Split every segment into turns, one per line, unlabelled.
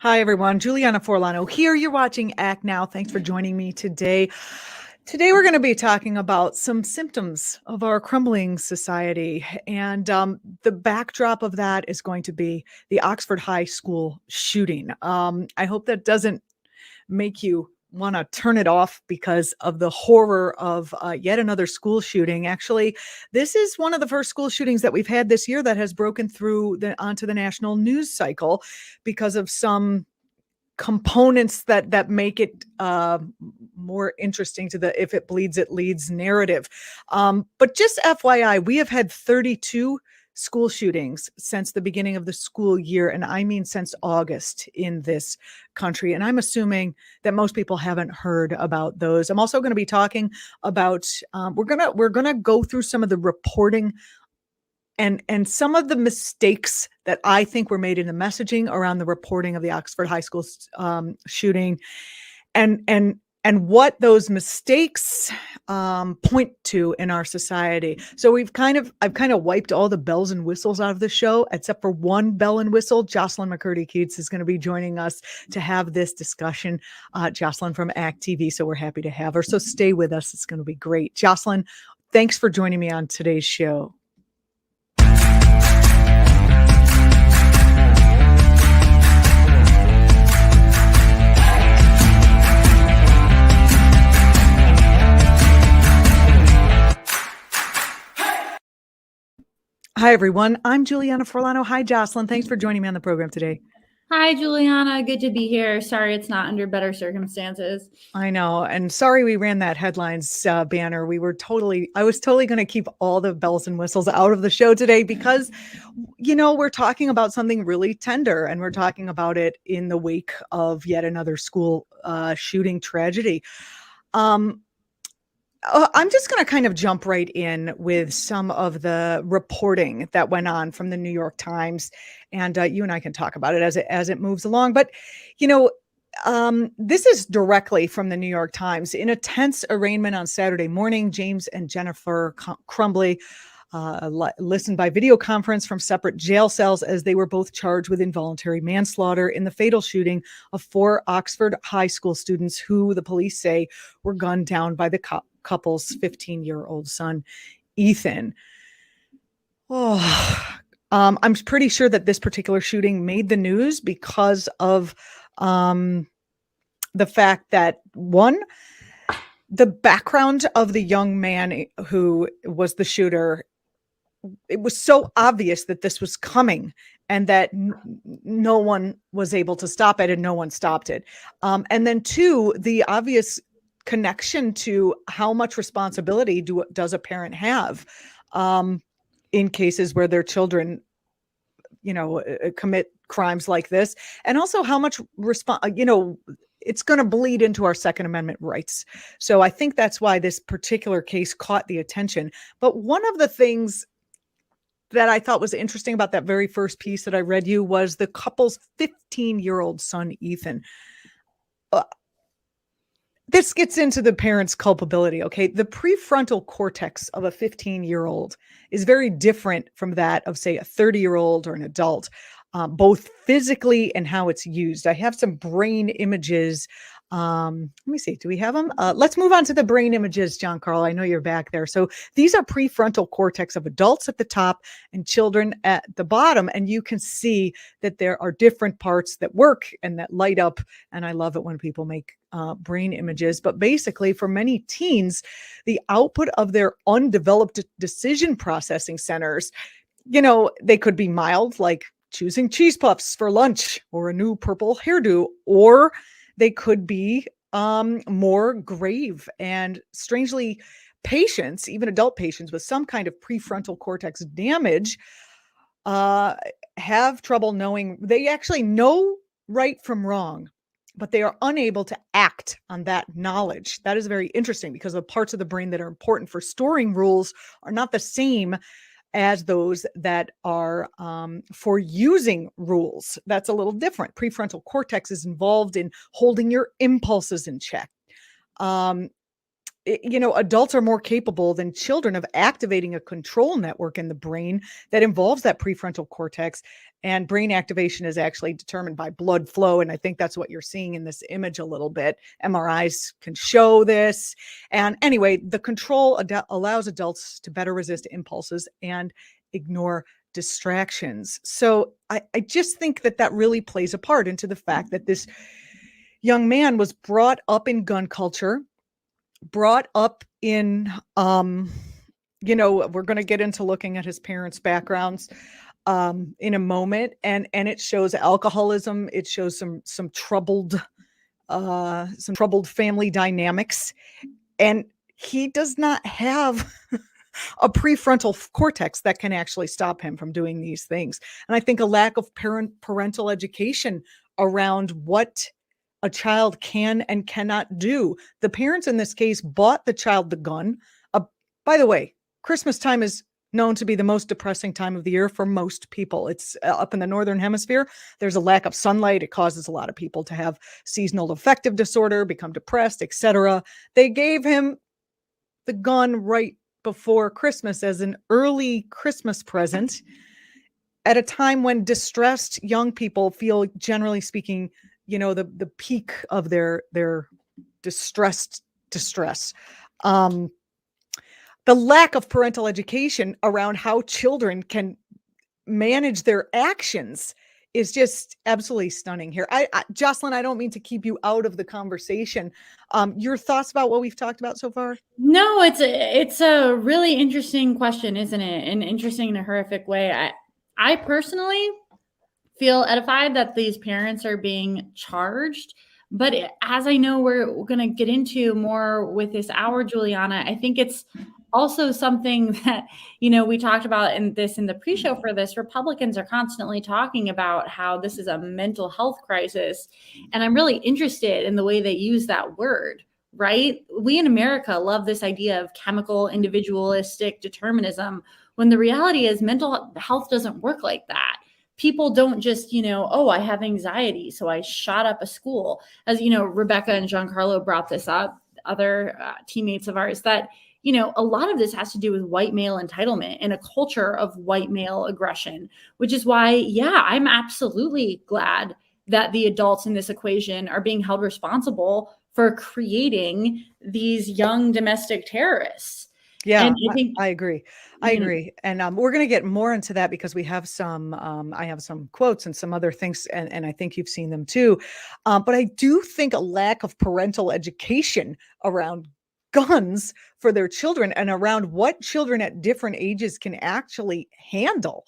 Hi, everyone. Julianna Forlano here. You're watching Act Now. Thanks for joining me today. Today, we're going to be talking about some symptoms of our crumbling society. And the backdrop of that is going to be the Oxford High School shooting. I hope that doesn't make you want to turn it off because of the horror of yet another school shooting. Actually, this is one of the first school shootings that we've had this year that has broken through onto the national news cycle because of some components that make it more interesting to the if it bleeds it leads narrative. But just FYI, we have had 32 school shootings since the beginning of the school year, and I mean since August in this country. And I'm assuming that most people haven't heard about those. I'm also going to be talking about we're gonna go through some of the reporting and some of the mistakes that I think were made in the messaging around the reporting of the Oxford High School shooting, and what those mistakes point to in our society. So I've kind of wiped all the bells and whistles out of the show, except for one bell and whistle. Jocelyn McCurdy-Keats is going to be joining us to have this discussion. Jocelyn from act.tv, so we're happy to have her. So stay with us; it's going to be great. Jocelyn, thanks for joining me on today's show. Hi, everyone. I'm Julianna Forlano. Hi, Jocelyn. Thanks for joining me on the program today.
Hi, Juliana. Good to be here. Sorry it's not under better circumstances.
I know. And sorry we ran that headlines banner. I was totally going to keep all the bells and whistles out of the show today because, we're talking about something really tender, and we're talking about it in the wake of yet another school shooting tragedy. I'm just going to kind of jump right in with some of the reporting that went on from the New York Times, and you and I can talk about it as it moves along. But this is directly from the New York Times. In a tense arraignment on Saturday morning, James and Jennifer Crumbley listened by video conference from separate jail cells as they were both charged with involuntary manslaughter in the fatal shooting of 4 Oxford High School students who the police say were gunned down by the couple's 15-year-old son, Ethan. I'm pretty sure that this particular shooting made the news because of the fact that, one, the background of the young man who was the shooter, it was so obvious that this was coming and that no one was able to stop it and no one stopped it. And then two, the obvious connection to how much responsibility does a parent have in cases where their children, commit crimes like this, and also how much it's going to bleed into our Second Amendment rights. So I think that's why this particular case caught the attention. But one of the things that I thought was interesting about that very first piece that I read you was the couple's 15-year-old son, Ethan. This gets into the parent's culpability, okay? The prefrontal cortex of a 15-year-old is very different from that of, say, a 30-year-old or an adult, both physically and how it's used. I have some brain images. Let me see. Do we have them? Let's move on to the brain images, John Carl. I know you're back there. So these are prefrontal cortex of adults at the top and children at the bottom. And you can see that there are different parts that work and that light up. And I love it when people make brain images. But basically, for many teens, the output of their undeveloped decision processing centers, they could be mild, like choosing cheese puffs for lunch or a new purple hairdo, or they could be more grave. And strangely, patients, even adult patients with some kind of prefrontal cortex damage, have trouble knowing. They actually know right from wrong, but they are unable to act on that knowledge. That is very interesting because the parts of the brain that are important for storing rules are not the same as those that are for using rules. That's a little different. Prefrontal cortex is involved in holding your impulses in check. adults are more capable than children of activating a control network in the brain that involves that prefrontal cortex. And brain activation is actually determined by blood flow. And I think that's what you're seeing in this image a little bit. MRIs can show this. And anyway, the control allows adults to better resist impulses and ignore distractions. So I just think that really plays a part into the fact that this young man was brought up in gun culture, brought up in we're going to get into looking at his parents' backgrounds in a moment, and it shows alcoholism. It shows some troubled family dynamics, and he does not have a prefrontal cortex that can actually stop him from doing these things. And I think a lack of parental education around what a child can and cannot do. The parents in this case bought the child the gun. By the way, Christmas time is known to be the most depressing time of the year for most people. It's up in the Northern Hemisphere. There's a lack of sunlight. It causes a lot of people to have seasonal affective disorder, become depressed, etc. They gave him the gun right before Christmas as an early Christmas present at a time when distressed young people feel, generally speaking, the peak of their distress. The lack of parental education around how children can manage their actions is just absolutely stunning here. Jocelyn, I don't mean to keep you out of the conversation. Your thoughts about what we've talked about so far?
No, it's a really interesting question, isn't it? And interesting in a horrific way. I personally feel edified that these parents are being charged. But as I know we're going to get into more with this hour, Juliana, I think it's also something that, we talked about in the pre-show for this. Republicans are constantly talking about how this is a mental health crisis. And I'm really interested in the way they use that word, right? We in America love this idea of chemical individualistic determinism, when the reality is mental health doesn't work like that. People don't just, I have anxiety, so I shot up a school. As Rebecca and Giancarlo brought this up, other teammates of ours, that, a lot of this has to do with white male entitlement and a culture of white male aggression, which is why, I'm absolutely glad that the adults in this equation are being held responsible for creating these young domestic terrorists.
Yeah, and I agree. And we're going to get more into that because we have I have some quotes and some other things, and I think you've seen them too. But I do think a lack of parental education around guns for their children and around what children at different ages can actually handle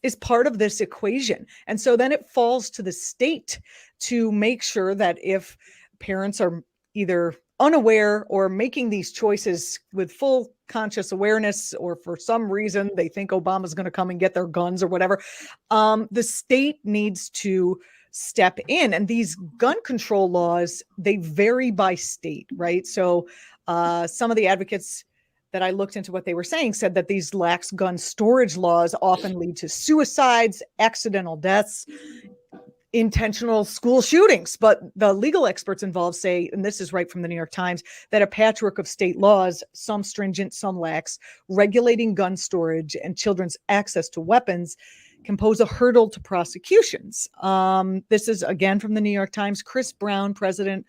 is part of this equation. And so then it falls to the state to make sure that if parents are either unaware or making these choices with full conscious awareness, or for some reason they think Obama's going to come and get their guns or whatever, the state needs to step in. And these gun control laws, they vary by state, right? So some of the advocates that I looked into what they were saying said that these lax gun storage laws often lead to suicides, accidental deaths, intentional school shootings. But the legal experts involved say, and this is right from the New York Times, that a patchwork of state laws, some stringent, some lax, regulating gun storage and children's access to weapons can pose a hurdle to prosecutions. This is again from the New York Times. Chris Brown, president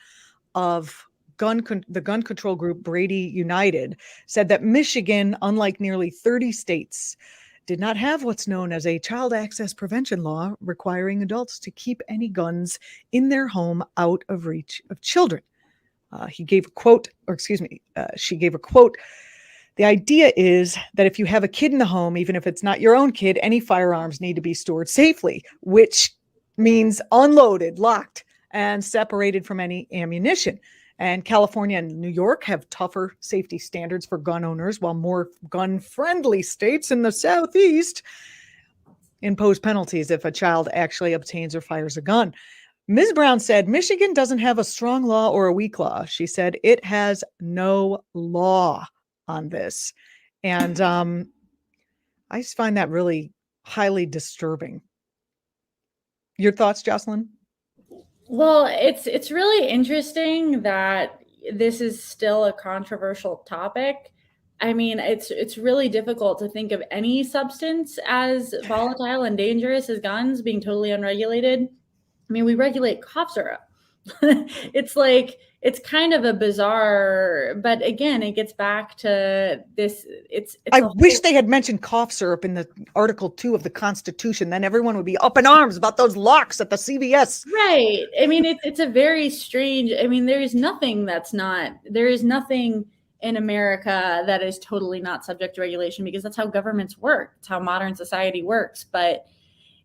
of the gun control group Brady United, said that Michigan, unlike nearly 30 states, did not have what's known as a child access prevention law requiring adults to keep any guns in their home out of reach of children. She gave a quote. The idea is that if you have a kid in the home, even if it's not your own kid, any firearms need to be stored safely, which means unloaded, locked, and separated from any ammunition. And California and New York have tougher safety standards for gun owners, while more gun-friendly states in the Southeast impose penalties if a child actually obtains or fires a gun. Ms. Brown said, Michigan doesn't have a strong law or a weak law. She said it has no law on this. And I just find that really highly disturbing. Your thoughts, Jocelyn?
Well, it's really interesting that this is still a controversial topic. I mean, it's really difficult to think of any substance as volatile and dangerous as guns being totally unregulated. I mean, we regulate cough syrup. It's like, it's kind of a bizarre, but again, it gets back to this.
I wish they had mentioned cough syrup in the Article 2 of the Constitution. Then everyone would be up in arms about those locks at the CVS.
Right. I mean, it's a very strange, I mean, there is nothing in America that is totally not subject to regulation, because that's how governments work. It's how modern society works. But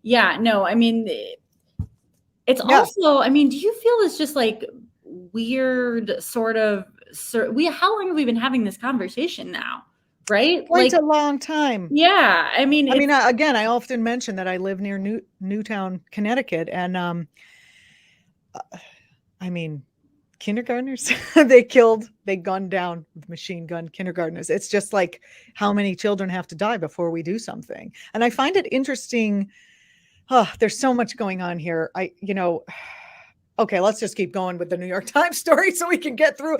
yeah, no, I mean, it's also, I mean, do you feel it's just like weird sort of, how long have we been having this conversation now? Right?
Quite a long time.
Yeah. I mean,
again, I often mention that I live near Newtown, Connecticut. And I mean, kindergartners, they gunned down with machine gun kindergartners. It's just like, how many children have to die before we do something? And I find it interesting. There's so much going on here. Okay, let's just keep going with the New York Times story so we can get through.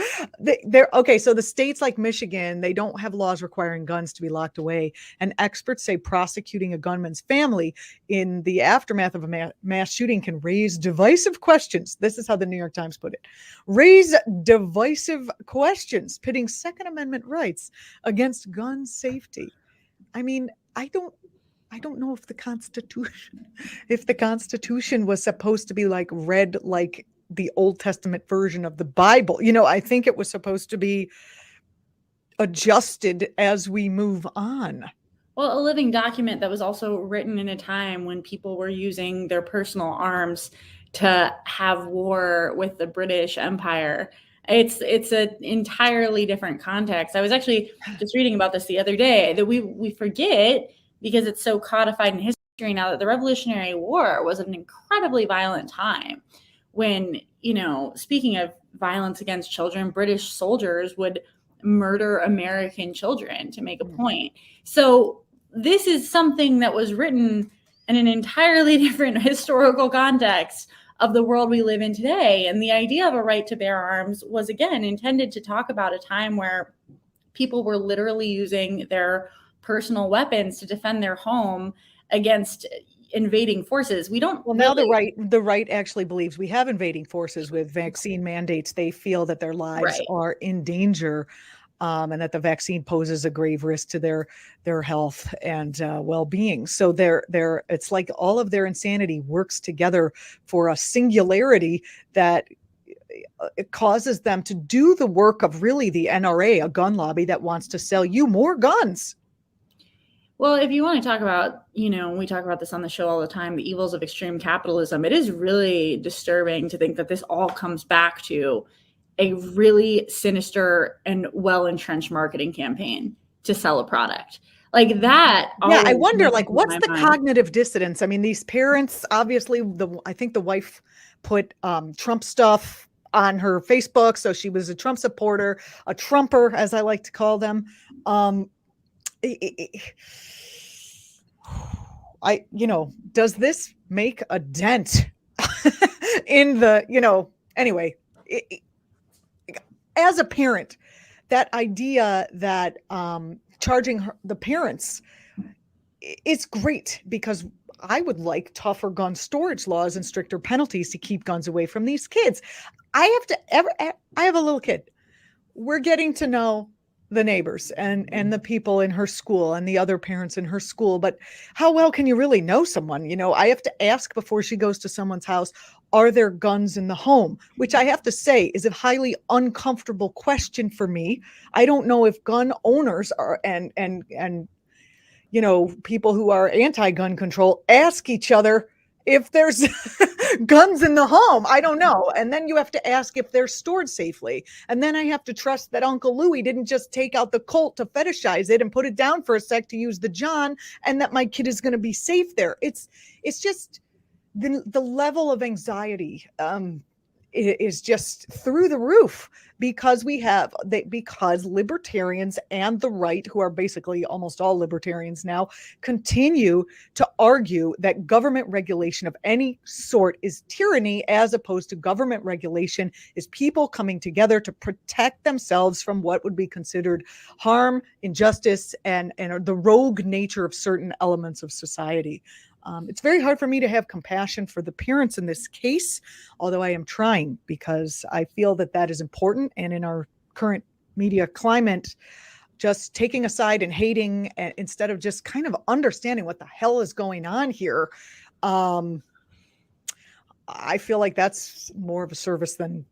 Okay, so the states like Michigan, they don't have laws requiring guns to be locked away. And experts say prosecuting a gunman's family in the aftermath of a mass shooting can raise divisive questions. This is how the New York Times put it. Raise divisive questions, pitting Second Amendment rights against gun safety. I mean, I don't know if the Constitution was supposed to be like read like the Old Testament version of the Bible. I think it was supposed to be adjusted as we move on.
Well, a living document that was also written in a time when people were using their personal arms to have war with the British Empire. It's an entirely different context. I was actually just reading about this the other day, that we forget, because it's so codified in history now, that the Revolutionary War was an incredibly violent time when, speaking of violence against children, British soldiers would murder American children to make a point. So this is something that was written in an entirely different historical context of the world we live in today. And the idea of a right to bear arms was, again, intended to talk about a time where people were literally using their personal weapons to defend their home against invading forces.
Now the right actually believes we have invading forces with vaccine mandates. They feel that their lives are in danger, and that the vaccine poses a grave risk to their health and well-being. So it's like all of their insanity works together for a singularity that it causes them to do the work of really the NRA, a gun lobby that wants to sell you more guns.
Well, if you want to talk about, we talk about this on the show all the time, the evils of extreme capitalism, it is really disturbing to think that this all comes back to a really sinister and well-entrenched marketing campaign to sell a product. Like that.
Yeah, I wonder, what's the cognitive dissonance? I mean, these parents, obviously, I think the wife put Trump stuff on her Facebook, so she was a Trump supporter, a Trumper, as I like to call them. Does this make a dent in the, anyway, as a parent, that idea that charging the parents is great, because I would like tougher gun storage laws and stricter penalties to keep guns away from these kids. I have a little kid. We're getting to know the neighbors and the people in her school and the other parents in her school. But how well can you really know someone? I have to ask before she goes to someone's house, are there guns in the home? Which I have to say is a highly uncomfortable question for me. I don't know if gun owners are and people who are anti-gun control ask each other if there's guns in the home. I don't know. And then you have to ask if they're stored safely. And then I have to trust that Uncle Louie didn't just take out the Colt to fetishize it and put it down for a sec to use the John, and that my kid is going to be safe there. It's just the level of anxiety is just through the roof, because because libertarians and the right, who are basically almost all libertarians now, continue to argue that government regulation of any sort is tyranny, as opposed to government regulation is people coming together to protect themselves from what would be considered harm, injustice, and the rogue nature of certain elements of society. It's very hard for me to have compassion for the parents in this case, although I am trying, because I feel that that is important. And in our current media climate, just taking a side and hating, instead of just kind of understanding what the hell is going on here, I feel like that's more of a service than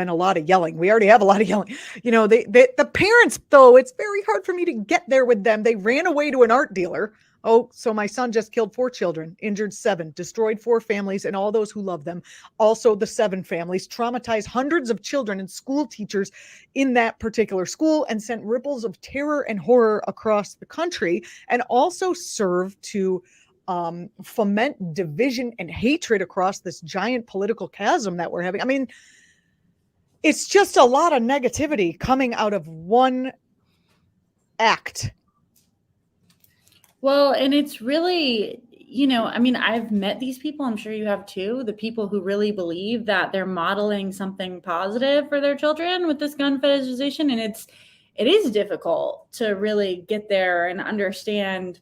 a lot of yelling. We already have a lot of yelling. The parents, though, it's very hard for me to get there with them. They ran away to an art dealer. Oh, so my son just killed 4 children, injured 7, destroyed 4 families and all those who love them. Also, the 7 families, traumatized hundreds of children and school teachers in that particular school, and sent ripples of terror and horror across the country, and also served to foment division and hatred across this giant political chasm that we're having. I mean, it's just a lot of negativity coming out of one act.
Well, and it's really, I mean, I've met these people, I'm sure you have too, the people who really believe that they're modeling something positive for their children with this gun fetishization. And it is difficult to really get there and understand,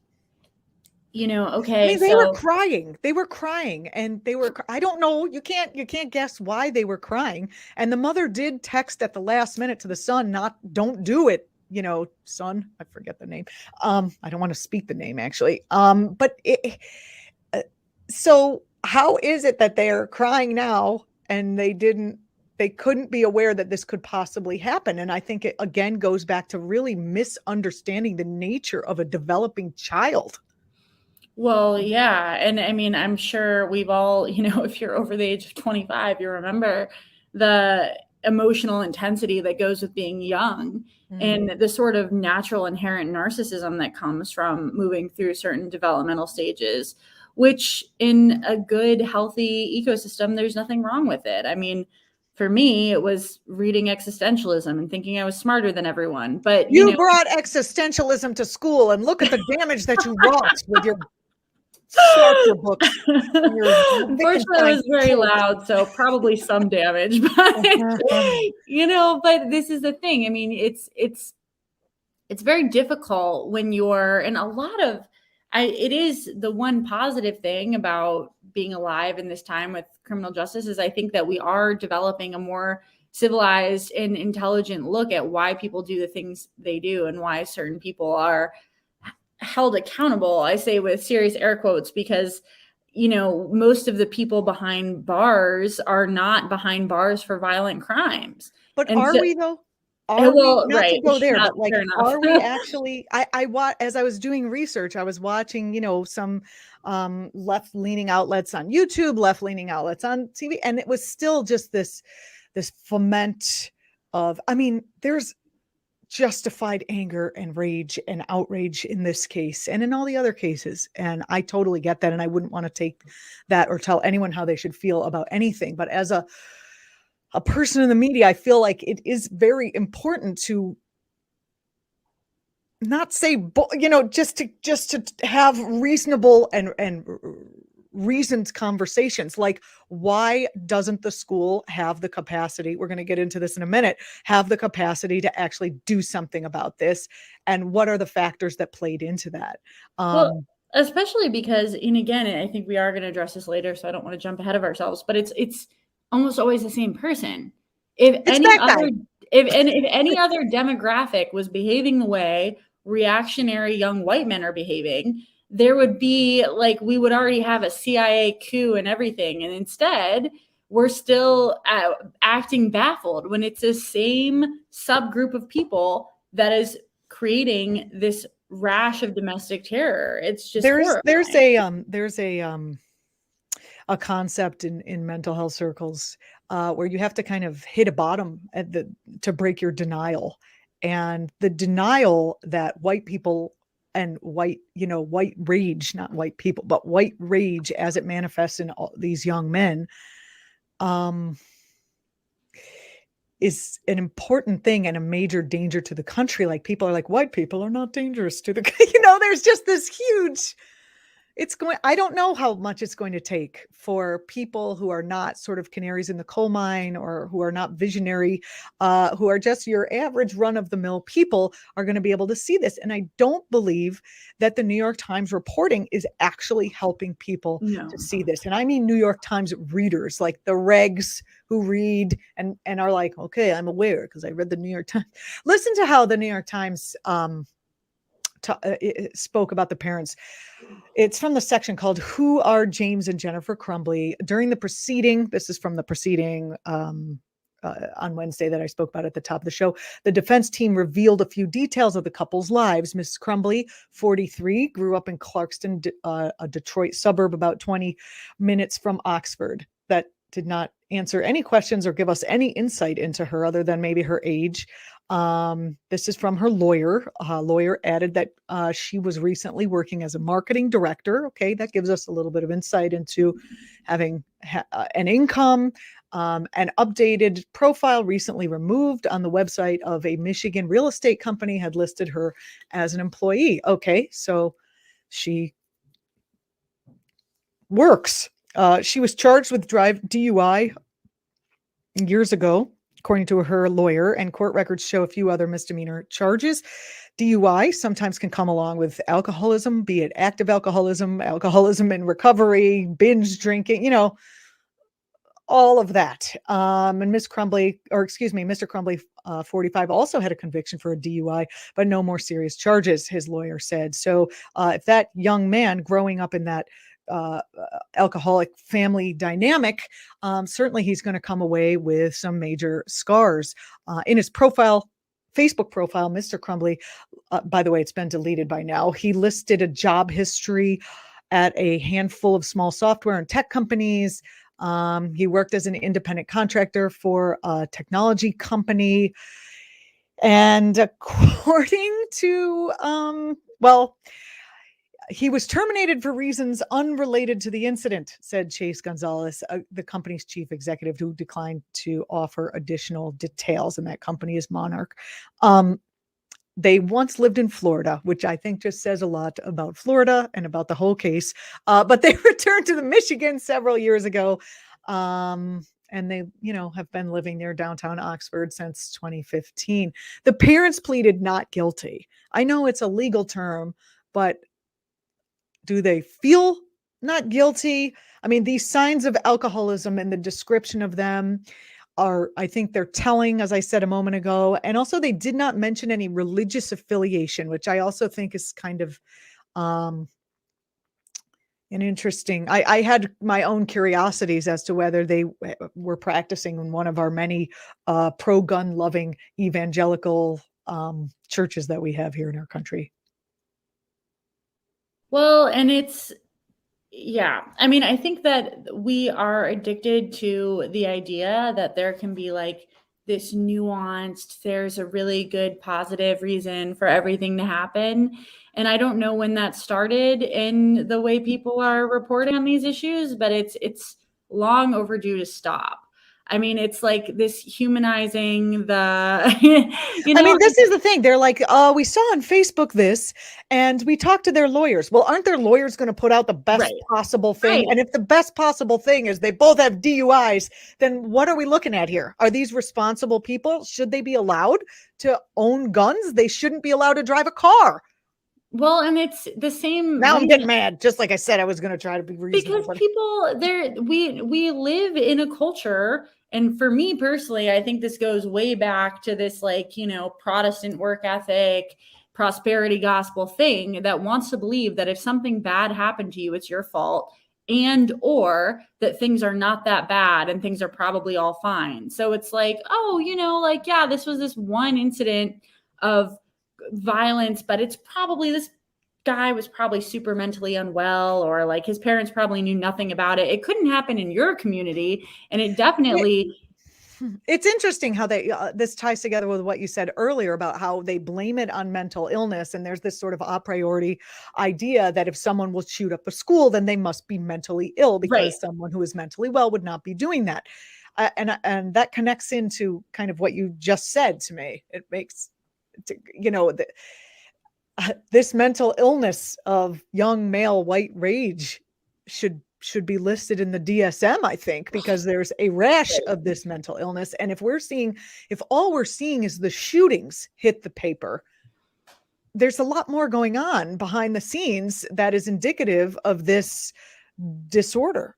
okay.
I mean, they were crying. They were crying, and I don't know, you can't guess why they were crying. And the mother did text at the last minute to the son, don't do it. Son, I forget the name. I don't want to speak the name, actually. So how is it that they're crying now and they couldn't be aware that this could possibly happen? And I think it again goes back to really misunderstanding the nature of a developing child.
Well, yeah. And I mean, I'm sure we've all, if you're over the age of 25, you remember the emotional intensity that goes with being young, and the sort of natural inherent narcissism that comes from moving through certain developmental stages, which in a good, healthy ecosystem, there's nothing wrong with it. I mean, for me, it was reading existentialism and thinking I was smarter than everyone. But
you brought existentialism to school, and look at the damage that you wrought with your chapter books.
Unfortunately, it was very loud, so probably some damage. But but this is the thing. I mean, it's very difficult when you're in a lot of. It is the one positive thing about being alive in this time with criminal justice is I think that we are developing a more civilized and intelligent look at why people do the things they do and why certain people are held accountable. I say with serious air quotes, because most of the people behind bars are not behind bars for violent crimes.
But are we though? Are we, not right, to go there, but like, are we actually? As I was doing research, I was watching, some left-leaning outlets on YouTube, left-leaning outlets on TV, and it was still just this foment of. I mean, there's justified anger and rage and outrage in this case and in all the other cases, and I totally get that, and I wouldn't want to take that or tell anyone how they should feel about anything. But as a person in the media, I feel like it is very important to not say, just to have reasonable and reasoned conversations. Like, why doesn't the school have the capacity? We're going to get into this in a minute. Have the capacity to actually do something about this, and what are the factors that played into that?
Well, especially because, and again, I think we are going to address this later, so I don't want to jump ahead of ourselves. But it's almost always the same person. If any other demographic was behaving the way reactionary young white men are behaving, there would be we would already have a CIA coup and everything. And instead, we're still acting baffled when it's the same subgroup of people that is creating this rash of domestic terror. It's just
there's a concept in mental health circles where you have to kind of hit a bottom to break your denial. And the denial that white people and white, white rage, not white people, but white rage as it manifests in all these young men, is an important thing and a major danger to the country. Like, people are like, white people are not dangerous to the, there's just this huge, I don't know how much it's going to take for people who are not sort of canaries in the coal mine, or who are not visionary, who are just your average run of the mill people, are going to be able to see this. And I don't believe that the New York Times reporting is actually helping people to see this. And I mean, New York Times readers, like the regs who read and are like, okay, I'm aware because I read the New York Times. Listen to how the New York Times spoke about the parents. It's from the section called "Who Are James and Jennifer Crumbly?" During the proceeding. This is from the proceeding on Wednesday that I spoke about at the top of the show. The defense team revealed a few details of the couple's lives. Miss Crumbly, 43, grew up in Clarkston, a Detroit suburb about 20 minutes from Oxford. That did not answer any questions or give us any insight into her other than maybe her age. This is from her lawyer. Lawyer added that she was recently working as a marketing director. Okay, that gives us a little bit of insight into having an income. An updated profile recently removed on the website of a Michigan real estate company had listed her as an employee. Okay, so she works. She was charged with DUI years ago, according to her lawyer, and court records show a few other misdemeanor charges. DUI sometimes can come along with alcoholism, be it active alcoholism, alcoholism in recovery, binge drinking, all of that. And Mr. Crumbly, 45, also had a conviction for a DUI, but no more serious charges, his lawyer said. So if that young man growing up in that alcoholic family dynamic, certainly he's going to come away with some major scars. In his Facebook profile, Mr. Crumbly, by the way, it's been deleted by now, he listed a job history at a handful of small software and tech companies. He worked as an independent contractor for a technology company. And according to, he was terminated for reasons unrelated to the incident, said Chase Gonzalez, the company's chief executive, who declined to offer additional details. And that company is Monarch. They once lived in Florida, which I think just says a lot about Florida and about the whole case. But they returned to Michigan several years ago. And they, have been living near downtown Oxford since 2015. The parents pleaded not guilty. I know it's a legal term, but do they feel not guilty? I mean, these signs of alcoholism and the description of them are, I think they're telling, as I said a moment ago. And also they did not mention any religious affiliation, which I also think is kind of an interesting, I had my own curiosities as to whether they were practicing in one of our many pro-gun loving evangelical churches that we have here in our country.
Well, and I mean, I think that we are addicted to the idea that there can be like this nuanced, there's a really good positive reason for everything to happen. And I don't know when that started in the way people are reporting on these issues, but it's long overdue to stop. I mean, it's like this humanizing the,
I mean, this is the thing. They're like, oh, we saw on Facebook this, and we talked to their lawyers. Well, aren't their lawyers going to put out the best possible thing? And if the best possible thing is they both have DUIs, then what are we looking at here? Are these responsible people? Should they be allowed to own guns? They shouldn't be allowed to drive a car.
Well, and it's the same.
Now I'm getting mad. Just like I said, I was going to try to be reasonable.
Because people, we live in a culture. And for me personally, I think this goes way back to this, like, Protestant work ethic, prosperity gospel thing that wants to believe that if something bad happened to you, it's your fault, and or that things are not that bad and things are probably all fine. So it's like, oh, this was this one incident of violence, but it's probably this guy was probably super mentally unwell, or like his parents probably knew nothing about it. It couldn't happen in your community. And it definitely
It's interesting how they this ties together with what you said earlier about how they blame it on mental illness, and there's this sort of a priori idea that if someone will shoot up a school, then they must be mentally ill
Right.
because someone who is mentally well would not be doing that. And that connects into kind of what you just said to me. It makes, you know, this mental illness of young male white rage should be listed in the DSM, I think, because there's a rash of this mental illness. And if all we're seeing is the shootings hit the paper, there's a lot more going on behind the scenes that is indicative of this disorder.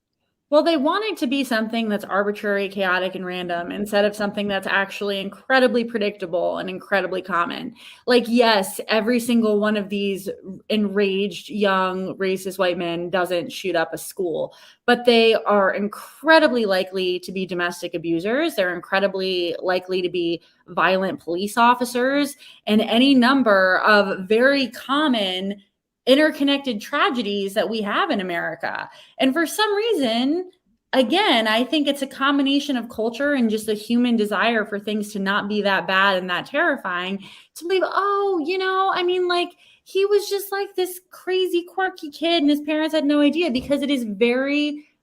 Well, they want it to be something that's arbitrary, chaotic, and random instead of something that's actually incredibly predictable and incredibly common. Like, yes, every single one of these enraged young racist white men doesn't shoot up a school, but they are incredibly likely to be domestic abusers. They're incredibly likely to be violent police officers and any number of very common interconnected tragedies that we have in America. And for some reason, again, I think it's a combination of culture and just a human desire for things to not be that bad and that terrifying to believe, oh, I mean, like, he was just like this crazy, quirky kid and his parents had no idea, because it is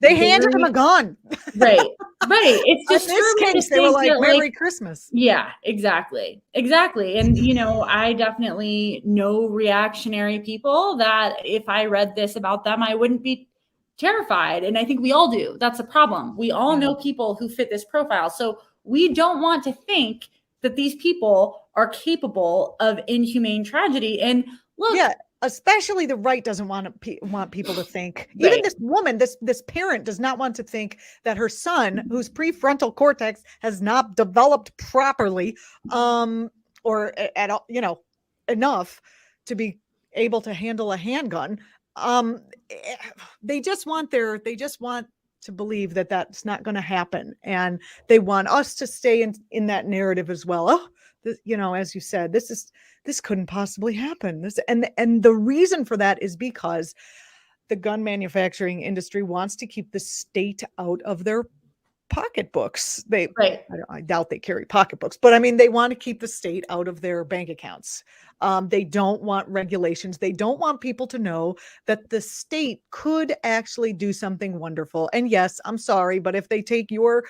they handed him a gun.
Right. It's just
in this case, they were like, Merry Christmas.
Yeah, exactly. And, I definitely know reactionary people that if I read this about them, I wouldn't be terrified. And I think we all do. That's a problem. We all know people who fit this profile. So we don't want to think that these people are capable of inhumane tragedy. And look,
especially the right doesn't want people to think. Right. Even this woman, this parent does not want to think that her son, whose prefrontal cortex has not developed properly, or at all, enough to be able to handle a handgun. They just want to believe that that's not going to happen, and they want us to stay in that narrative as well. Oh, as you said, this couldn't possibly happen. And the reason for that is because the gun manufacturing industry wants to keep the state out of their pocketbooks. I doubt they carry pocketbooks, but I mean, they want to keep the state out of their bank accounts. They don't want regulations. They don't want people to know that the state could actually do something wonderful. And yes, I'm sorry, but if they take your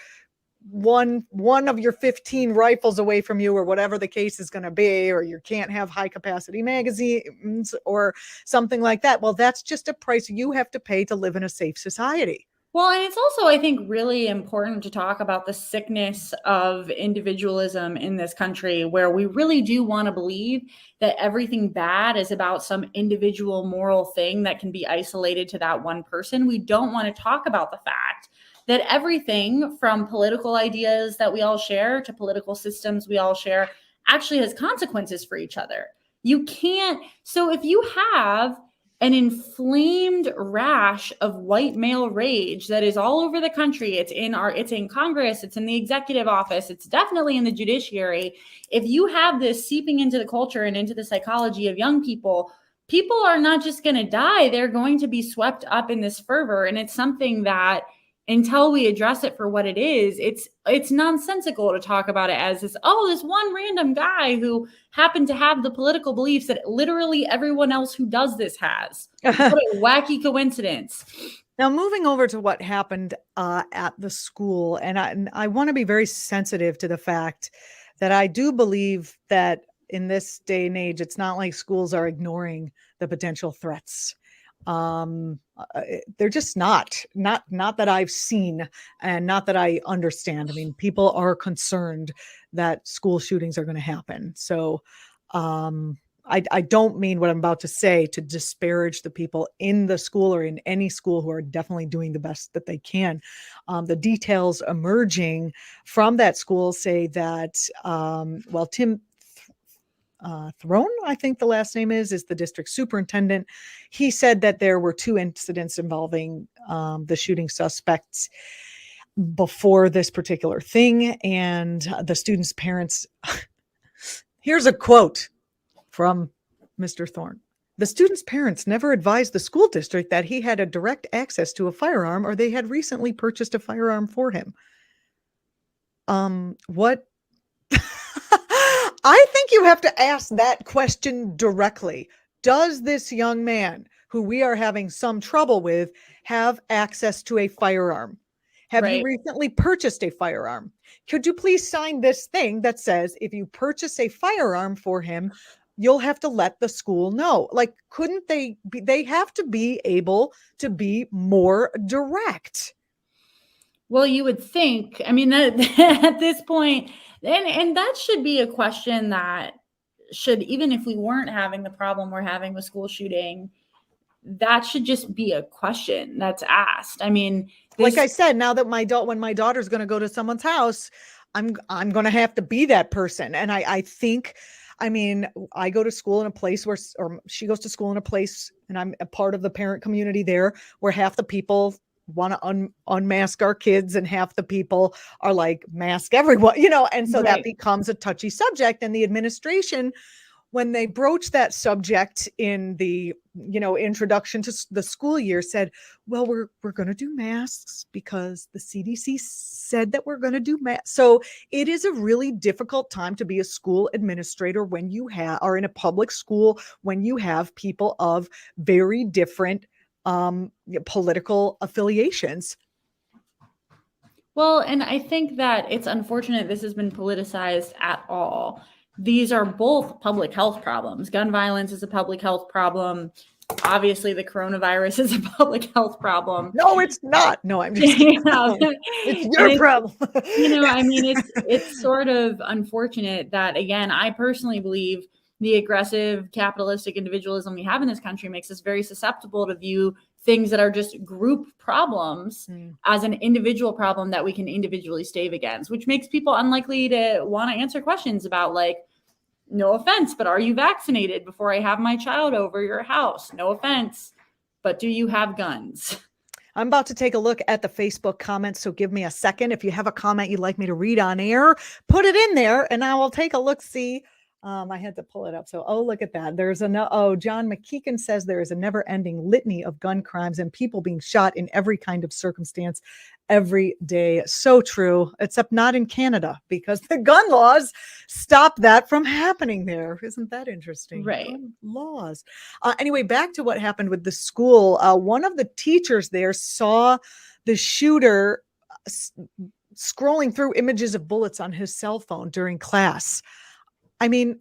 one of your 15 rifles away from you, or whatever the case is going to be, or you can't have high capacity magazines or something like that, well, that's just a price you have to pay to live in a safe society.
Well, and it's also, I think, really important to talk about the sickness of individualism in this country, where we really do want to believe that everything bad is about some individual moral thing that can be isolated to that one person. We don't want to talk about the fact that everything from political ideas that we all share to political systems we all share actually has consequences for each other. You can't. So if you have an inflamed rash of white male rage that is all over the country, it's in Congress, it's in the executive office, it's definitely in the judiciary. If you have this seeping into the culture and into the psychology of young people, people are not just going to die. They're going to be swept up in this fervor. And it's something that, until we address it for what it is, it's nonsensical to talk about it as this one random guy who happened to have the political beliefs that literally everyone else who does this has. What a wacky coincidence.
Now, moving over to what happened at the school, and I want to be very sensitive to the fact that I do believe that in this day and age, it's not like schools are ignoring the potential threats. They're just not that I've seen, and not that I understand. I mean, people are concerned that school shootings are going to happen. So, I don't mean what I'm about to say to disparage the people in the school or in any school who are definitely doing the best that they can. The details emerging from that school say that, Tim Throne, I think the last name is the district superintendent. He said that there were 2 incidents involving the shooting suspects before this particular thing, and the students' parents. Here's a quote from Mr. Thorne. The student's parents never advised the school district that he had a direct access to a firearm, or they had recently purchased a firearm for him. What I think you have to ask that question directly. Does this young man who we are having some trouble with have access to a firearm? Have you
Right.
recently purchased a firearm? Could you please sign this thing that says if you purchase a firearm for him, you'll have to let the school know? Like, couldn't they have to be able to be more direct?
Well, you would think, I mean, that at this point, and that should be a question that should, even if we weren't having the problem we're having with school shooting, that should just be a question that's asked. I mean,
Like I said, now that when my daughter's going to go to someone's house, I'm going to have to be that person. And I think, I mean, I go to school in a place where, or she goes to school in a place, and I'm a part of the parent community there, where half the people want to unmask our kids and half the people are like, mask everyone, and so that
right.
becomes a touchy subject. And the administration, when they broached that subject in the introduction to the school year, said, well, we're going to do masks because the CDC said that we're going to do masks. So it is a really difficult time to be a school administrator when you are in a public school, when you have people of very different political affiliations.
Well, and I think that it's unfortunate this has been politicized at all. These are both public health problems. Gun violence is a public health problem. Obviously, the coronavirus is a public health problem.
No, it's not. No, I'm just kidding. It's your problem.
I mean, it's sort of unfortunate that, again, I personally believe the aggressive capitalistic individualism we have in this country makes us very susceptible to view things that are just group problems as an individual problem that we can individually stave against, which makes people unlikely to want to answer questions about, like, no offense, but are you vaccinated before I have my child over your house? No offense, but do you have guns?
I'm about to take a look at the Facebook comments, so give me a second. If you have a comment you'd like me to read on air, put it in there and I will take a look, see. I had to pull it up. So, look at that. John McKeegan says there is a never ending litany of gun crimes and people being shot in every kind of circumstance every day. So true, except not in Canada, because the gun laws stop that from happening there. Isn't that interesting?
Right.
Gun laws. Anyway, back to what happened with the school. One of the teachers there saw the shooter scrolling through images of bullets on his cell phone during class. I mean,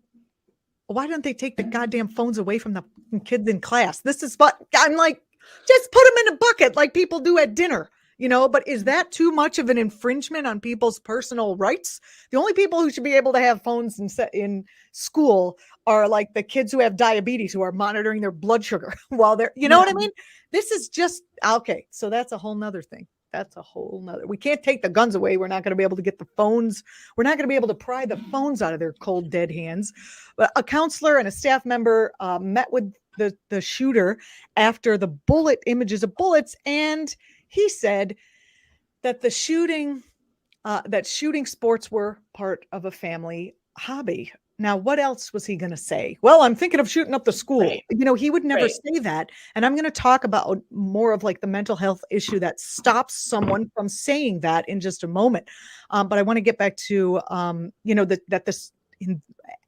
why don't they take the goddamn phones away from the kids in class? This is what I'm like, just put them in a bucket like people do at dinner, but is that too much of an infringement on people's personal rights? The only people who should be able to have phones in school are like the kids who have diabetes, who are monitoring their blood sugar while they're, what I mean? This is just, okay. So that's a whole nother thing. We can't take the guns away. We're not going to be able to get the phones. We're not going to be able to pry the phones out of their cold, dead hands. But a counselor and a staff member met with the shooter after the images of bullets. And he said that shooting sports were part of a family hobby. Now, what else was he going to say? Well, I'm thinking of shooting up the school.
Right.
He would never say that. And I'm going to talk about more of like the mental health issue that stops someone from saying that in just a moment. But I want to get back to,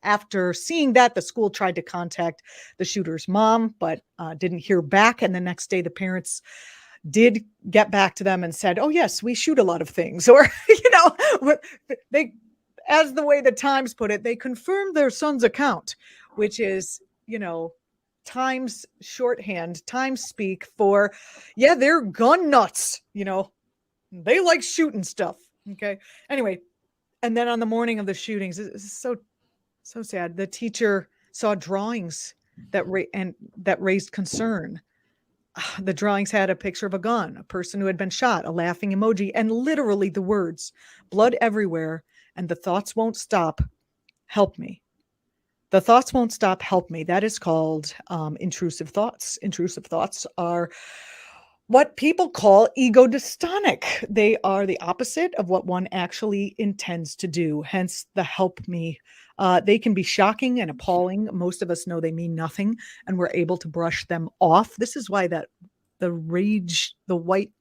after seeing that, the school tried to contact the shooter's mom, but didn't hear back. And the next day, the parents did get back to them and said, oh, yes, we shoot a lot of things. Or, as the way the Times put it, they confirmed their son's account, which is, Times shorthand, Times speak for, yeah, they're gun nuts. They like shooting stuff. Okay. Anyway, and then on the morning of the shootings, it's so sad. The teacher saw drawings that raised concern. The drawings had a picture of a gun, a person who had been shot, a laughing emoji, and literally the words, blood everywhere, and the thoughts won't stop, help me. The thoughts won't stop, help me. That is called intrusive thoughts. Intrusive thoughts are what people call ego dystonic. They are the opposite of what one actually intends to do, hence the help me. They can be shocking and appalling. Most of us know they mean nothing, and we're able to brush them off. This is why the white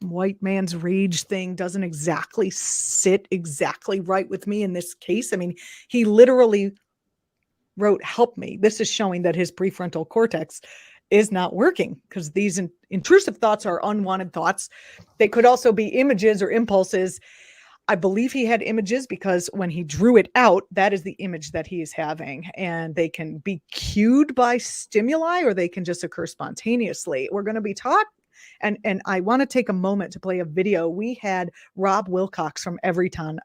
white man's rage thing doesn't exactly sit exactly right with me in this case. I mean, he literally wrote, "Help me." This is showing that his prefrontal cortex is not working because these intrusive thoughts are unwanted thoughts. They could also be images or impulses. I believe he had images because when he drew it out, that is the image that he is having. And they can be cued by stimuli or they can just occur spontaneously. We're going to be taught. And I want to take a moment to play a video. We had Rob Wilcox from Everytown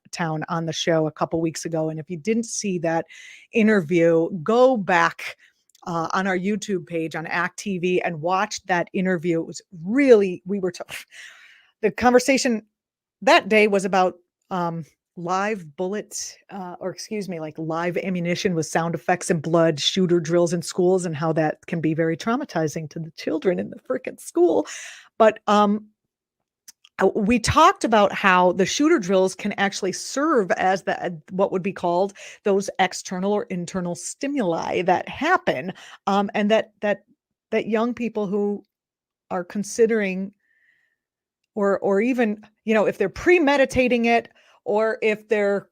on the show a couple weeks ago. And if you didn't see that interview, go back on our YouTube page on actTV and watch that interview. It was really, the conversation that day was about live bullets, like live ammunition with sound effects and blood, shooter drills in schools, and how that can be very traumatizing to the children in the frickin' school. But we talked about how the shooter drills can actually serve as what would be called those external or internal stimuli that happen, and that young people who are considering or even, if they're premeditating it or if they're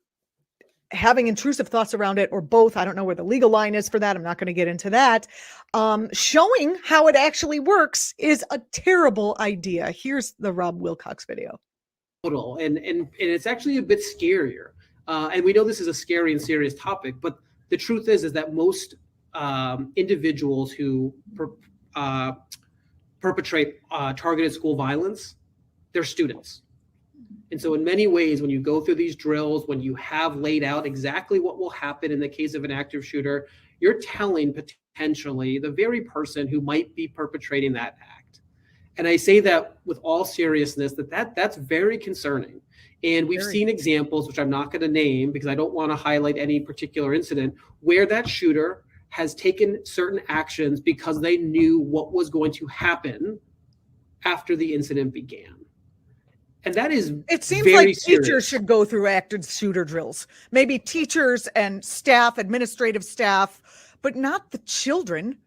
having intrusive thoughts around it or both, I don't know where the legal line is for that. I'm not going to get into that. Showing how it actually works is a terrible idea. Here's the Rob Wilcox video.
And it's actually a bit scarier. And we know this is a scary and serious topic, but the truth is that most individuals who perpetrate targeted school violence, they're students. And so in many ways, when you go through these drills, when you have laid out exactly what will happen in the case of an active shooter, you're telling potentially the very person who might be perpetrating that act. And I say that with all seriousness, that's very concerning. And we've seen examples, which I'm not going to name because I don't want to highlight any particular incident, where that shooter has taken certain actions because they knew what was going to happen after the incident began. And that is,
it seems
very
like
serious.
Teachers should go through active shooter drills. Maybe teachers and staff, administrative staff, but not the children.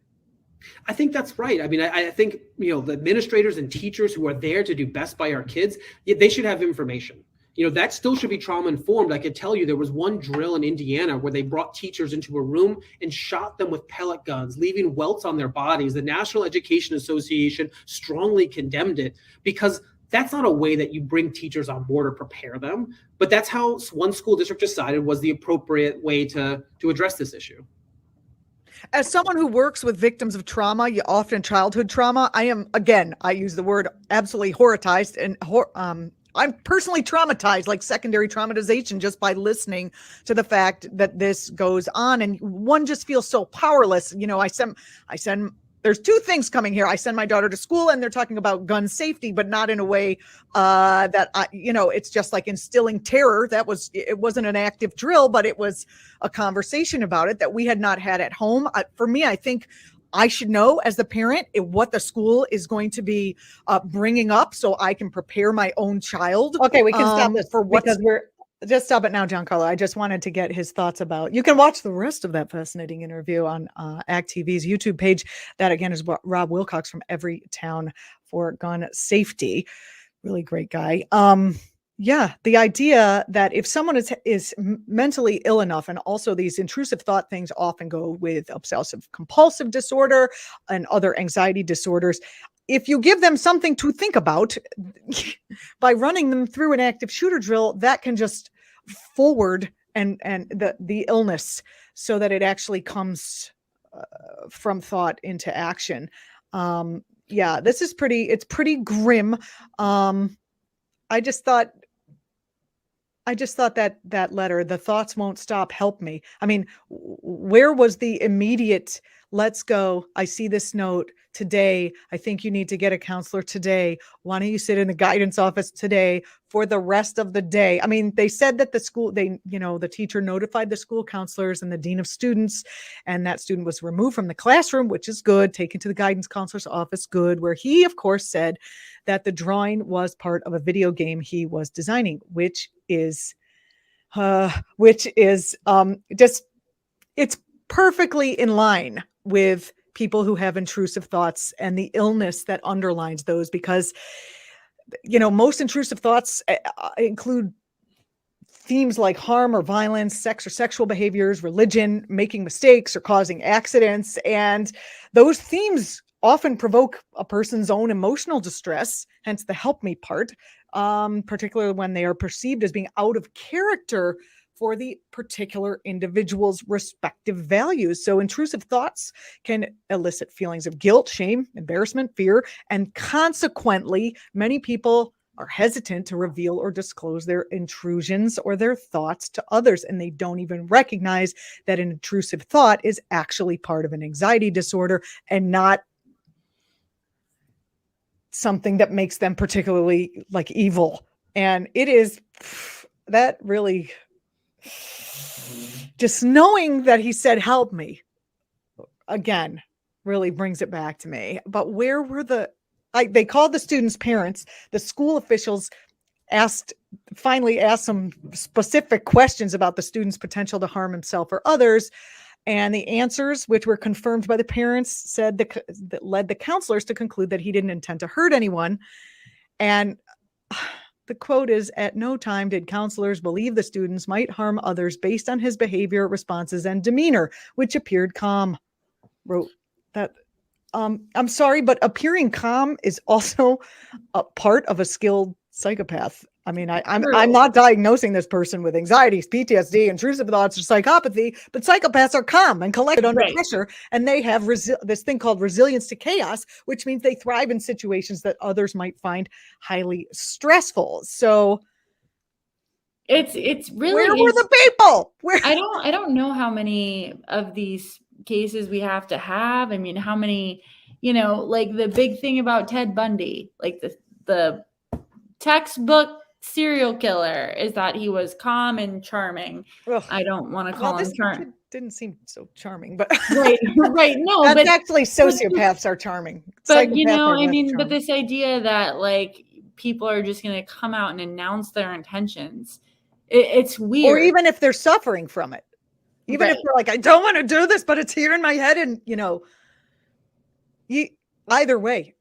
I think that's right. I mean, I think, the administrators and teachers who are there to do best by our kids, they should have information. That still should be trauma informed. I could tell you there was one drill in Indiana where they brought teachers into a room and shot them with pellet guns, leaving welts on their bodies. The National Education Association strongly condemned it because that's not a way that you bring teachers on board or prepare them. But that's how one school district decided was the appropriate way to address this issue.
As someone who works with victims of trauma, often childhood trauma, I use the word absolutely horrorized and I'm personally traumatized, like secondary traumatization, just by listening to the fact that this goes on, and one just feels so powerless. I send. There's two things coming here. I send my daughter to school, and they're talking about gun safety, but not in a way that it's just like instilling terror. It wasn't an active drill, but it was a conversation about it that we had not had at home. For me, I think I should know as the parent what the school is going to be bringing up so I can prepare my own child. Okay, we can stop this because just stop it now, Giancarlo. I just wanted to get his thoughts about. You can watch the rest of that fascinating interview on actTV's YouTube page. That again is Rob Wilcox from Everytown for Gun Safety. Really great guy. The idea that if someone is mentally ill enough, and also these intrusive thought things often go with obsessive compulsive disorder and other anxiety disorders. If you give them something to think about by running them through an active shooter drill, that can just forward and the illness so that it actually comes from thought into action. This is it's pretty grim. I just thought that letter, "The thoughts won't stop, help me." I mean, where was the immediate, "Let's go. I see this note today. I think you need to get a counselor today. Why don't you sit in the guidance office today for the rest of the day?" I mean, they said that the teacher notified the school counselors and the dean of students, and that student was removed from the classroom, which is good, taken to the guidance counselor's office, good, where he, of course, said that the drawing was part of a video game he was designing, which is just, it's perfectly in line with people who have intrusive thoughts and the illness that underlines those, because most intrusive thoughts include themes like harm or violence, sex or sexual behaviors, religion, making mistakes or causing accidents. And those themes often provoke a person's own emotional distress, hence the help me part, particularly when they are perceived as being out of character for the particular individual's respective values. So intrusive thoughts can elicit feelings of guilt, shame, embarrassment, fear, and consequently, many people are hesitant to reveal or disclose their intrusions or their thoughts to others, and they don't even recognize that an intrusive thought is actually part of an anxiety disorder and not something that makes them particularly like evil. And it is that really, just knowing that he said, help me, again, really brings it back to me. But where were they called the students' parents, the school officials finally asked some specific questions about the student's potential to harm himself or others. And the answers, which were confirmed by the parents, said that led the counselors to conclude that he didn't intend to hurt anyone. And the quote is, at no time did counselors believe the students might harm others based on his behavior, responses, and demeanor, which appeared calm. Wrote that. I'm sorry, but appearing calm is also a part of a skilled psychopath. I mean, I'm not diagnosing this person with anxiety, PTSD, intrusive thoughts, or psychopathy, but psychopaths are calm and collected under pressure, and they have this thing called resilience to chaos, which means they thrive in situations that others might find highly stressful. So
it's really,
where were the people?
I don't know how many of these cases we have to have. I mean, how many, like the big thing about Ted Bundy, like the textbook serial killer is that he was calm and charming. Ugh. I don't want to call him charming.
Didn't seem so charming, but
right. No,
that's actually sociopaths are charming.
But I mean, but this idea that like people are just going to come out and announce their intentions, it's weird.
Or even if they're suffering from it. Even if they're like, I don't want to do this, but it's here in my head. And, either way.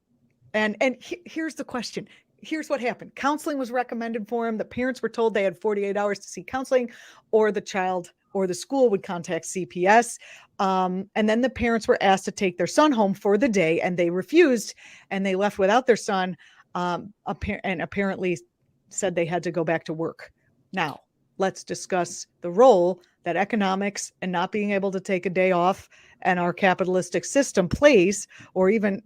And here's the question. Here's what happened. Counseling was recommended for him. The parents were told they had 48 hours to seek counseling, or the child or the school would contact CPS. And then the parents were asked to take their son home for the day, and they refused, and they left without their son, and apparently said they had to go back to work. Now, let's discuss the role that economics and not being able to take a day off and our capitalistic system plays, or even,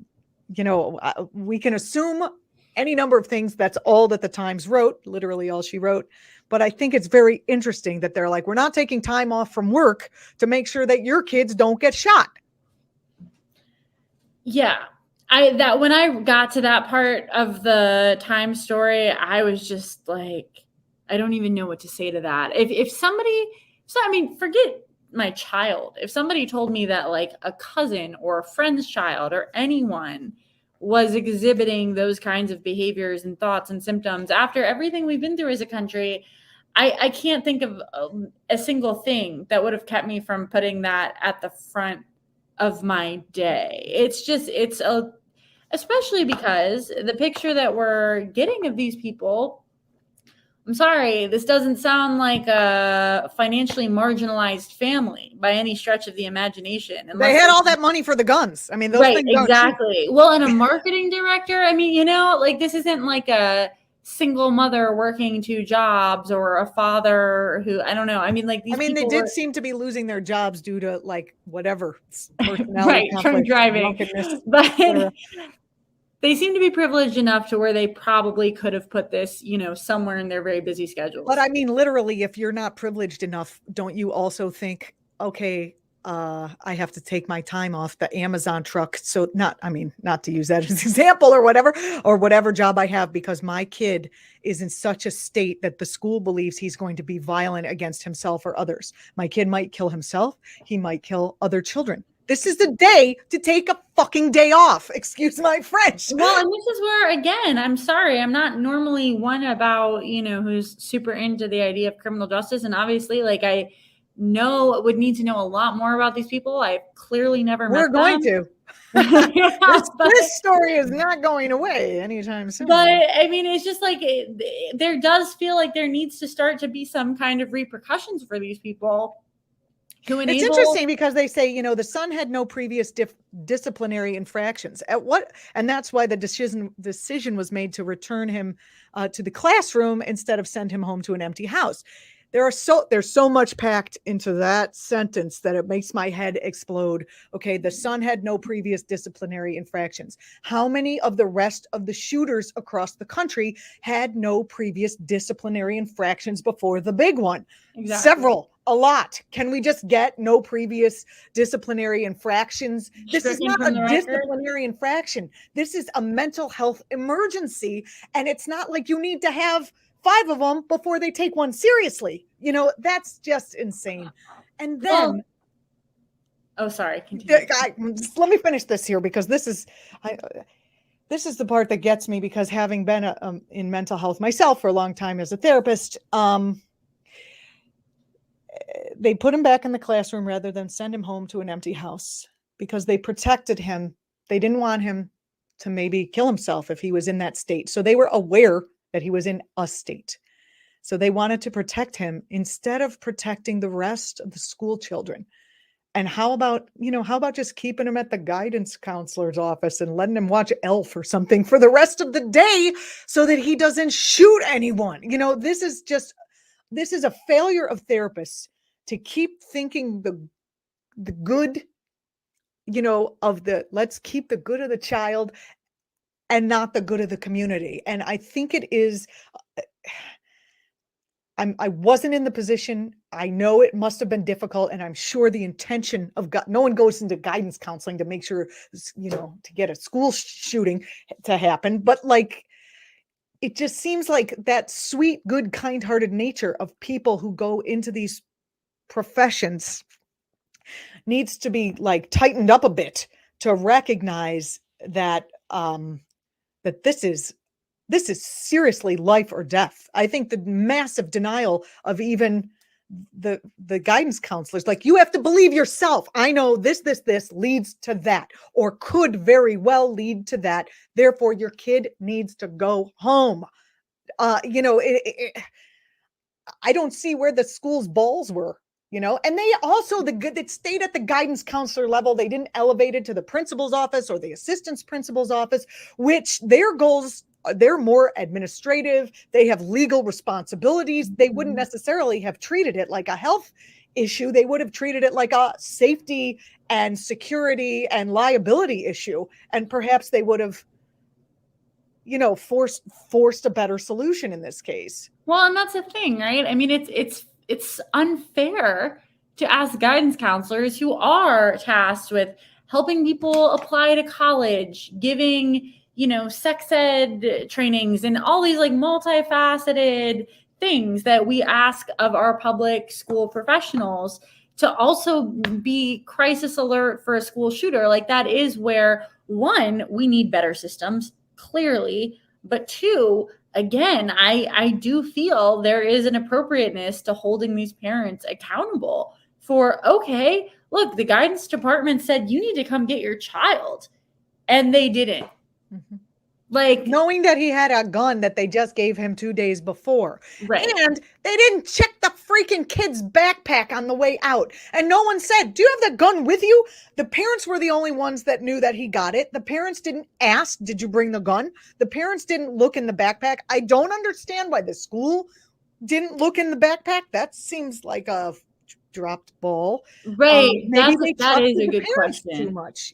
we can assume any number of things. That's all that the Times wrote, literally all she wrote. But I think it's very interesting that they're like, we're not taking time off from work to make sure that your kids don't get shot.
Yeah. When I got to that part of the Times story, I was just like, I don't even know what to say to that. If somebody, forget my child. If somebody told me that like a cousin or a friend's child or anyone was exhibiting those kinds of behaviors and thoughts and symptoms after everything we've been through as a country, I can't think of a single thing that would have kept me from putting that at the front of my day. Especially because the picture that we're getting of these people, I'm sorry, this doesn't sound like a financially marginalized family by any stretch of the imagination.
They had all that money for the guns. I mean, those things
exactly. Well, and a marketing director, I mean, like this isn't like a single mother working 2 jobs or a father who, I don't know. I mean, like these
they did seem to be losing their jobs due to like whatever personality
from driving. But they seem to be privileged enough to where they probably could have put this, somewhere in their very busy schedules.
But I mean, literally, if you're not privileged enough, don't you also think, okay, I have to take my time off the Amazon truck. So not to use that as an example or whatever job I have, because my kid is in such a state that the school believes he's going to be violent against himself or others. My kid might kill himself. He might kill other children. This is the day to take a fucking day off. Excuse my French.
Well, and this is where, again, I'm sorry, I'm not normally one about, who's super into the idea of criminal justice. And obviously, like, I would need to know a lot more about these people. I've clearly never met them.
We're going to.
Yeah,
this story is not going away anytime soon.
But I mean, it's just like there does feel like there needs to start to be some kind of repercussions for these people.
It's interesting because they say, the son had no previous disciplinary infractions. And that's why the decision was made to return him to the classroom instead of send him home to an empty house. There's so much packed into that sentence that it makes my head explode. Okay, the son had no previous disciplinary infractions. How many of the rest of the shooters across the country had no previous disciplinary infractions before the big one? Exactly. Several, a lot. Can we just get no previous disciplinary infractions? This is not a disciplinary infraction. This is a mental health emergency. And it's not like you need to have 5 of them before they take one seriously. That's just insane. And then,
sorry.
Let me finish this here because this is the part that gets me, because having been in mental health myself for a long time as a therapist, they put him back in the classroom rather than send him home to an empty house because they protected him. They didn't want him to maybe kill himself if he was in that state. So they were aware that he was in a state. So they wanted to protect him instead of protecting the rest of the school children. And how about just keeping him at the guidance counselor's office and letting him watch Elf or something for the rest of the day so that he doesn't shoot anyone? This is a failure of therapists to keep thinking the good, let's keep the good of the child and not the good of the community. And I think it is, I wasn't in the position. I know it must have been difficult, and I'm sure the intention of no one goes into guidance counseling to make sure, to get a school shooting to happen. But it just seems like that sweet, good, kind-hearted nature of people who go into these professions needs to be tightened up a bit to recognize that, that this is seriously life or death. I think the massive denial of even the guidance counselors, you have to believe yourself. I know this leads to that, or could very well lead to that. Therefore, your kid needs to go home. I don't see where the school's balls were. And they also, that stayed at the guidance counselor level. They didn't elevate it to the principal's office or the assistant principal's office, which their goals, they're more administrative. They have legal responsibilities. They wouldn't necessarily have treated it like a health issue. They would have treated it like a safety and security and liability issue. And perhaps they would have, forced a better solution in this case.
Well, and that's the thing, right? I mean, it's unfair to ask guidance counselors who are tasked with helping people apply to college, giving, sex ed trainings and all these multifaceted things that we ask of our public school professionals, to also be crisis alert for a school shooter. That is where, one, we need better systems, clearly, but two, again, I do feel there is an appropriateness to holding these parents accountable for, okay, look, the guidance department said you need to come get your child, and they didn't.
Mm-hmm. Knowing that he had a gun that they just gave him 2 days before. Right. And they didn't check the freaking kid's backpack on the way out. And no one said, do you have the gun with you? The parents were the only ones that knew that he got it. The parents didn't ask, did you bring the gun? The parents didn't look in the backpack. I don't understand why the school didn't look in the backpack. That seems like a dropped ball.
Right.
Maybe
that is a good question.
Too much,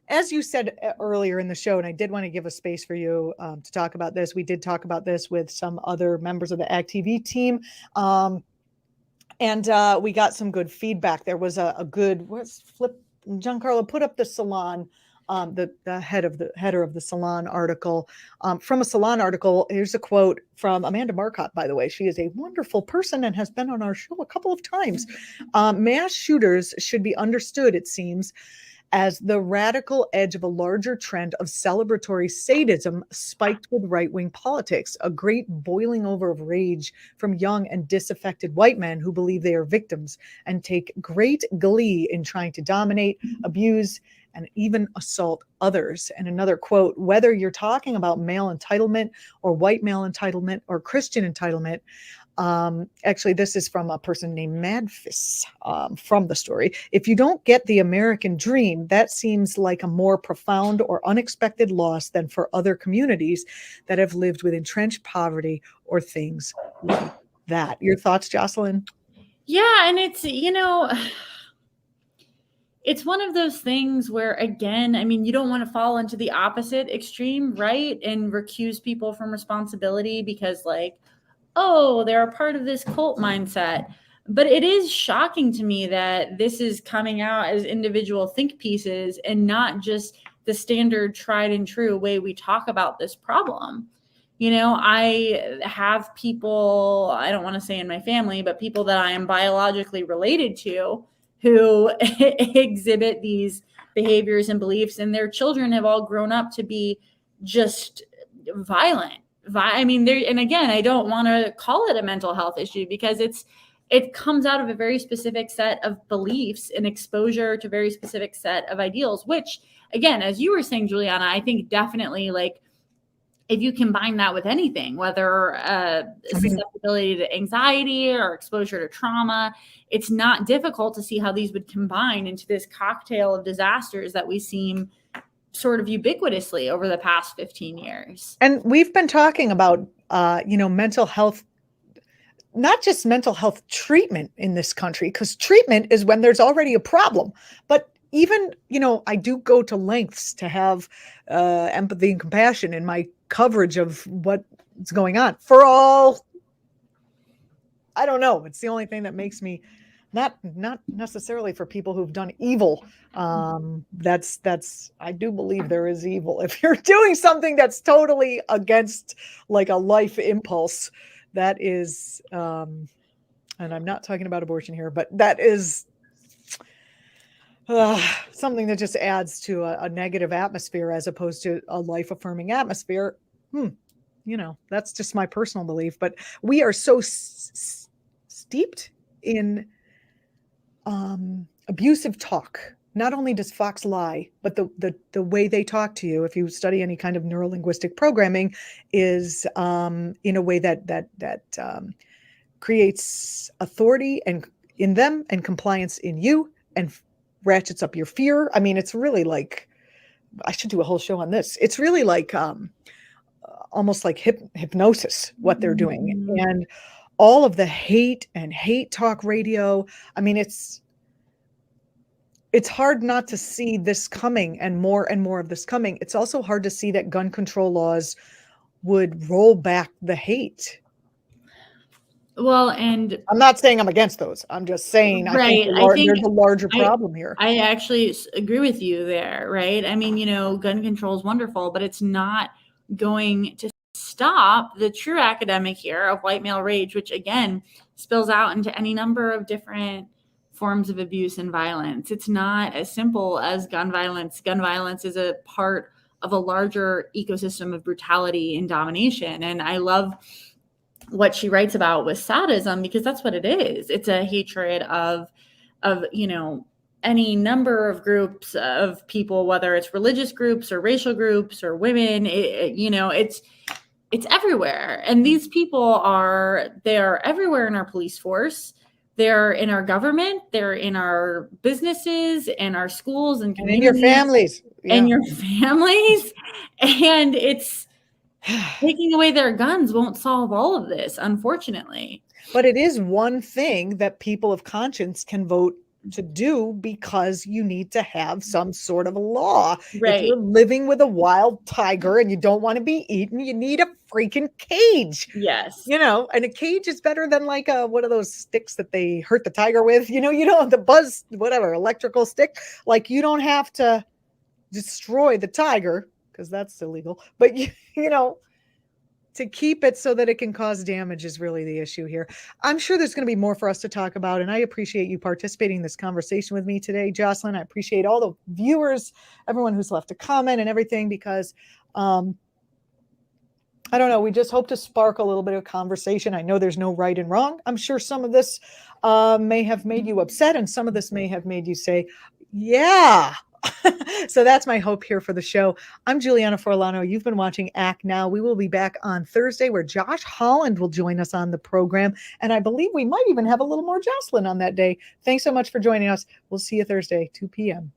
As you said earlier in the show, and I did want to give a space for you to talk about this. We did talk about this with some other members of the act.tv team. And we got some good feedback. There was a good, Giancarlo, put up the salon, the header of the salon article. From a salon article, here's a quote from Amanda Marcotte, by the way. She is a wonderful person and has been on our show a couple of times. Mass shooters should be understood, it seems, as the radical edge of a larger trend of celebratory sadism spiked with right-wing politics, a great boiling over of rage from young and disaffected white men who believe they are victims and take great glee in trying to dominate, abuse, and even assault others. And another quote, whether you're talking about male entitlement or white male entitlement or Christian entitlement, actually, this is from a person named Madfis from the story. If you don't get the American dream, that seems like a more profound or unexpected loss than for other communities that have lived with entrenched poverty or things like that. Your thoughts, Jocelyn?
Yeah, and it's, it's one of those things where, again, I mean, you don't want to fall into the opposite extreme, right? And recuse people from responsibility because, like, oh, they're a part of this cult mindset. But it is shocking to me that this is coming out as individual think pieces and not just the standard tried and true way we talk about this problem. I have people, I don't want to say in my family, but people that I am biologically related to who exhibit these behaviors and beliefs, and their children have all grown up to be just violent. I mean, and again, I don't want to call it a mental health issue because it comes out of a very specific set of beliefs and exposure to very specific set of ideals, which, again, as you were saying, Juliana, I think definitely, like, if you combine that with anything, whether susceptibility to anxiety or exposure to trauma, it's not difficult to see how these would combine into this cocktail of disasters that we seem sort of ubiquitously over the past 15 years.
And we've been talking about, mental health, not just mental health treatment in this country, because treatment is when there's already a problem. But even, I do go to lengths to have empathy and compassion in my coverage of what's going on for all. I don't know. It's the only thing that makes me not necessarily for people who've done evil. That's I do believe there is evil. If you're doing something that's totally against like a life impulse, that is, and I'm not talking about abortion here, but that is something that just adds to a negative atmosphere as opposed to a life affirming atmosphere. That's just my personal belief, but we are so steeped in abusive talk. Not only does Fox lie, but the way they talk to you, if you study any kind of neurolinguistic programming, is in a way that creates authority and in them and compliance in you and ratchets up your fear. I mean, it's really like, I should do a whole show on this. It's really like almost like hypnosis, what they're doing. And all of the hate and hate talk radio. I mean, it's hard not to see this coming and more of this coming. It's also hard to see that gun control laws would roll back the hate.
Well, and
I'm not saying I'm against those. I'm just saying,
right.
I think there's a larger problem here.
I actually agree with you there, right? I mean, gun control is wonderful, but it's not going to stop the true academic here of white male rage, which again spills out into any number of different forms of abuse and violence. It's not as simple as gun violence. Gun violence is a part of a larger ecosystem of brutality and domination. And I love what she writes about with sadism, because that's what it is. It's a hatred of any number of groups of people, whether it's religious groups or racial groups or women. It's everywhere. And these people they're everywhere in our police force. They're in our government. They're in our businesses and our schools and communities.
And in your families. Yeah.
And your families. And it's taking away their guns won't solve all of this, unfortunately.
But it is one thing that people of conscience can vote to do, because you need to have some sort of a law.
Right.
If you're living with a wild tiger and you don't want to be eaten, you need a freaking cage.
Yes.
And a cage is better than like one of those sticks that they hurt the tiger with, the buzz, whatever, electrical stick. Like, you don't have to destroy the tiger because that's illegal. But, to keep it so that it can cause damage is really the issue here. I'm sure there's going to be more for us to talk about, and I appreciate you participating in this conversation with me today, Jocelyn. I appreciate all the viewers, everyone who's left a comment and everything, because I don't know, we just hope to spark a little bit of conversation. I know there's no right and wrong. I'm sure some of this may have made you upset, and some of this may have made you say, yeah. So that's my hope here for the show. I'm Julianna Forlano. You've been watching Act Now. We will be back on Thursday, where Josh Holland will join us on the program. And I believe we might even have a little more Jocelyn on that day. Thanks so much for joining us. We'll see you Thursday, 2 p.m.